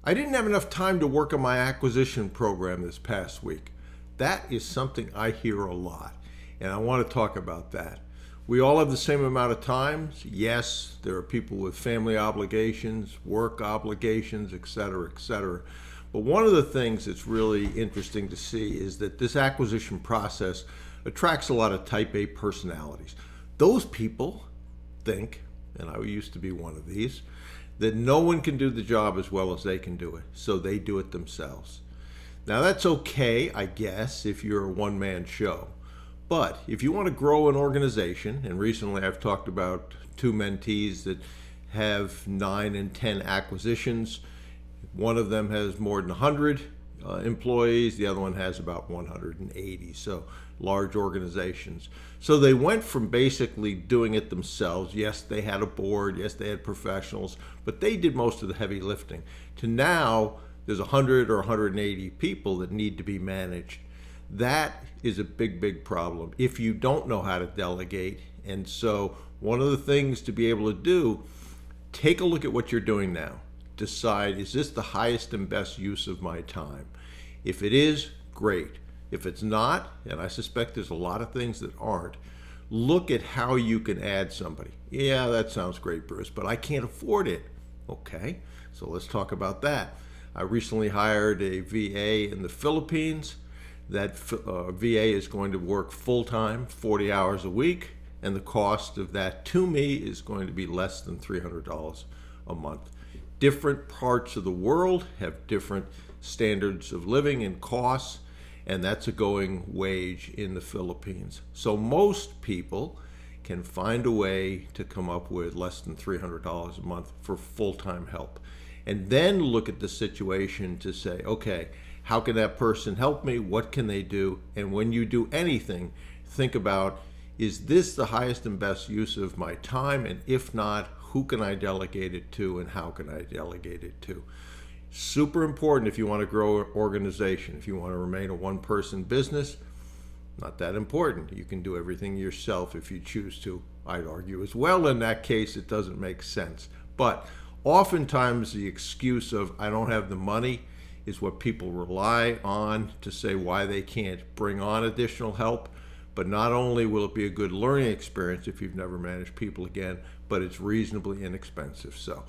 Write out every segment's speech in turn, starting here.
I didn't have enough time to work on my acquisition program this past week. That is something I hear a lot, and I want to talk about that. We all have the same amount of time. Yes, there are people with family obligations, work obligations, etc., etc. But one of the things that's really interesting to see is that this acquisition process attracts a lot of type A personalities. Those people think, and I used to be one of these, that no one can do the job as well as they can do it, so they do it themselves. Now that's okay, I guess, if you're a one-man show. But if you want to grow an organization, and recently I've talked about two mentees that have 9 and 10 acquisitions. One of them has more than 100 employees, the other one has about 180, so large organizations. So they went from basically doing it themselves. Yes, they had a board, yes, they had professionals, but they did most of the heavy lifting, to now there's 100 or 180 people that need to be managed. That is a big, big problem if you don't know how to delegate. And so one of the things to be able to do, take a look at what you're doing now. Decide, is this the highest and best use of my time? If it is, great. If it's not, and I suspect there's a lot of things that aren't, look at how you can add somebody. Yeah, that sounds great, Bruce, but I can't afford it. Okay, so let's talk about that. I recently hired a VA in the Philippines. That VA is going to work full-time, 40 hours a week, and the cost of that to me is going to be less than $300 a month. Different parts of the world have different standards of living and costs, and that's a going wage in the Philippines. So most people can find a way to come up with less than $300 a month for full-time help. And then look at the situation to say, okay, how can that person help me? What can they do? And when you do anything, think about, is this the highest and best use of my time? And if not, who can I delegate it to and how can I delegate it to? Super important if you want to grow an organization. If you want to remain a one-person business, not that important. You can do everything yourself if you choose to. I'd argue as well in that case it doesn't make sense. But oftentimes the excuse of I don't have the money is what people rely on to say why they can't bring on additional help. But not only will it be a good learning experience if you've never managed people again, but it's reasonably inexpensive. So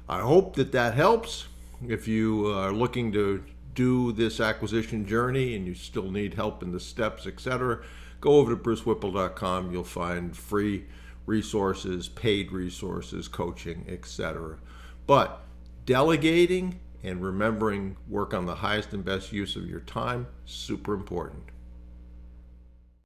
I hope that that helps. If you are looking to do this acquisition journey and you still need help in the steps, etc., go over to brucewhipple.com. You'll find free resources, paid resources, coaching, etc. But delegating and remembering work on the highest and best use of your time, super important.